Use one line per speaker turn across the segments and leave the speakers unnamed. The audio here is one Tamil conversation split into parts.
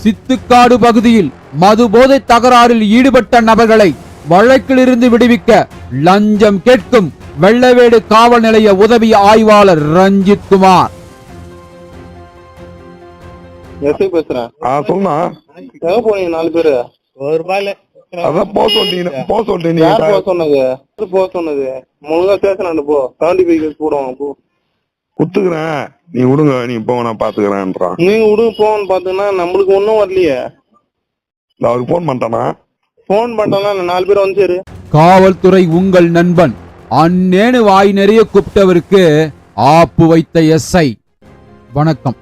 சித்துக்காடு பகுதியில் மது போதை தகராறில் ஈடுபட்ட நபர்களை வழக்கிலிருந்து விடுவிக்க லஞ்சம் கேட்கும் வெள்ளவேடு காவல் நிலைய உதவி ஆய்வாளர் ரஞ்சித் குமார்.
பேசுறேன்.
சொன்னா
போனீங்க 4 பேரு
அதான் போக சொல்லிட்டீங்க.
யார் போக சொன்னது? முழுங்கா ஸ்டேஷன் போ, 75 கேஸ் போடுவாங்க. போ
குத்துக்கிறேன், நீ விடுங்க, நீ போக நான் பாத்துக்கிறேன்றான்.
நீங்க விடுங்க போன்னு பாத்தீங்கன்னா நம்மளுக்கு ஒன்னும் வரலையே.
அவருக்கு போன் பண்ணிட்டானா?
போன் பண்ணிட்டானா 4 பேர் வந்து சேரு.
காவல்துறை உங்கள் நண்பன் அன்னேனு வாய் நிறைய கூப்பிட்டவருக்கு ஆப்பு வைத்த எஸ்ஐ. வணக்கம்.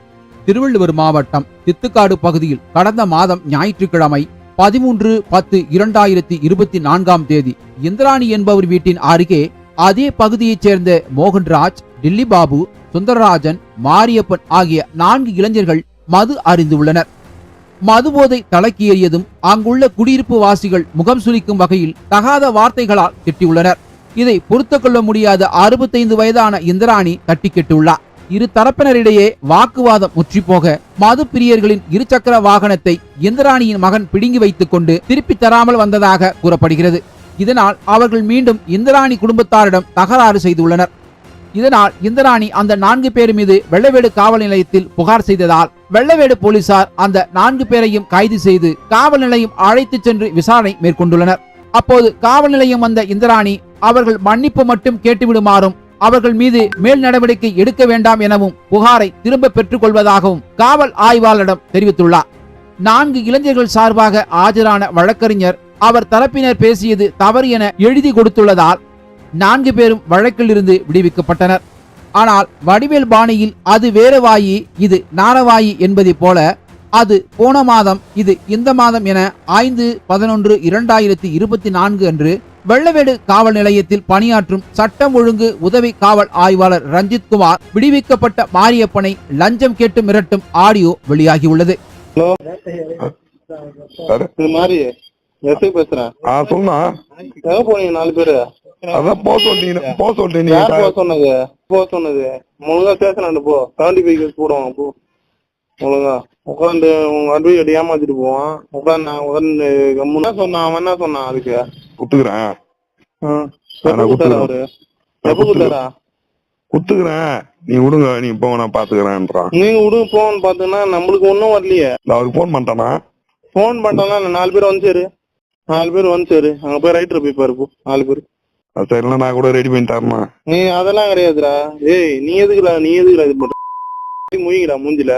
திருவள்ளுவர் மாவட்டம் சித்துக்காடு பகுதியில் கடந்த மாதம் ஞாயிற்றுக்கிழமை 13/10/2024 இந்திராணி என்பவர் வீட்டின் அருகே அதே பகுதியைச் சேர்ந்த மோகன்ராஜ், டில்லி பாபு, சுந்தரராஜன், மாரியப்பன் ஆகிய 4 இளைஞர்கள் மது அருந்துள்ளனர். மதுபோதை தலைக்கேறியதும் அங்குள்ள குடியிருப்பு வாசிகள் முகம் சுளிக்கும் வகையில் தகாத வார்த்தைகளால் திட்டியுள்ளனர். இதை பொறுத்துக் கொள்ள முடியாத 65 வயதான இந்திராணி தட்டிக்கெட்டுள்ளார். இரு தரப்பினரிடையே வாக்குவாதம் முற்றிப்போக மது பிரியர்களின் இருசக்கர வாகனத்தை இந்திராணியின் மகன் பிடுங்கி வைத்துக் கொண்டு திருப்பி தராமல் வந்ததாக கூறப்படுகிறது. இதனால் அவர்கள் மீண்டும் இந்திராணி குடும்பத்தாரிடம் தகராறு செய்துள்ளனர். இதனால் இந்திராணி அந்த 4 பேர் மீது வெள்ளவேடு காவல் நிலையத்தில் புகார் செய்ததால் வெள்ளவேடு போலீசார் அந்த 4 பேரையும் கைது செய்து காவல் நிலையம் அழைத்துச் சென்று விசாரணை மேற்கொண்டுள்ளனர். அப்போது காவல் நிலையம் வந்த இந்திராணி அவர்கள் மன்னிப்பு மட்டும் கேட்டுவிடுமாறும் அவர்கள் மீது மேல் நடவடிக்கை எடுக்க வேண்டாம் எனவும் புகாரை திரும்ப பெற்றுக் கொள்வதாகவும் காவல் ஆய்வாளரிடம் தெரிவித்துள்ளார். 4 இளைஞர்கள் சார்பாக ஆஜரான வழக்கறிஞர் அவர் தரப்பினர் பேசியது தவறு என எழுதி கொடுத்துள்ளதால் 4 பேரும் வழக்கில் இருந்து விடுவிக்கப்பட்டனர். ஆனால் வடிவேல் பாணியில் அது வேற வாயி, இது நாரவாயி என்பதை போல அது போன மாதம், இது இந்த மாதம் என 5/11/2024 அன்று வெள்ளவேடு காவல் நிலையத்தில் பணியாற்றும் சட்டம் ஒழுங்கு உதவி காவல் ஆய்வாளர் ரஞ்சித் குமார் விடுவிக்கப்பட்ட மாரியப்பனை லஞ்சம் கேட்டு மிரட்டும் ஆடியோ வெளியாகியுள்ளது.
பேசுறேன்.
சொன்னா
போனீங்க 4 பேரு
அதான் போக சொல்லிட்டீங்க.
யார் போக சொன்னது? முழுங்கா ஸ்டேஷன் போ, 75 கேஸ் போடுவாங்க. போ முழுங்கா உட்காந்து உங்க அட்வொகேட் ஏமாத்திட்டு போவான். உட்காந்து என்ன சொன்னான்? அவன் என்ன சொன்னான்? அதுக்கு
குத்துக்கிறேன்.
அவரு எப்ப குத்தாரா?
குத்துக்கிறேன், நீ விடுங்க, நீ போக நான் பாத்துக்கிறேன்றான்.
நீங்க விடுங்க போன்னு பாத்தீங்கன்னா நம்மளுக்கு ஒன்னும் வரலையே.
அவருக்கு போன் பண்ணிட்டானா?
போன் பண்ணிட்டானா 4 பேர் வந்து சேரு. 4 பேர் வந்து சேரு. அங்க போய் ரைட்டர் போய் பாரு. 4 பேர்
சரிங்களா? நான் கூட ரெடி பண்ணிட்டாருமா.
நீ அதெல்லாம் கிடையாதுடா. ஏய் நீ எதுக்குடா இது பண்ற? முயங்கடா மூஞ்சில.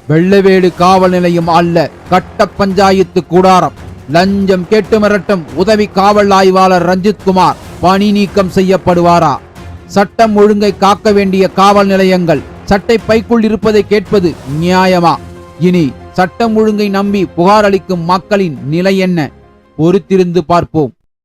வெள்ளவேடு காவல் நிலையம் அல்ல, கட்ட பஞ்சாயத்து கூடாரம். லஞ்சம் கேட்டு மிரட்டும் உதவி காவல் ஆய்வாளர் ரஞ்சித் குமார் பணி நீக்கம் செய்யப்படுவாரா? சட்டம் ஒழுங்கை காக்க வேண்டிய காவல் நிலையங்கள் சட்டை பைக்குள் இருப்பதை கேட்பது நியாயமா? இனி சட்டம் ஒழுங்கை நம்பி புகார் அளிக்கும் மக்களின் நிலை என்ன? பொறுத்திருந்து பார்ப்போம்.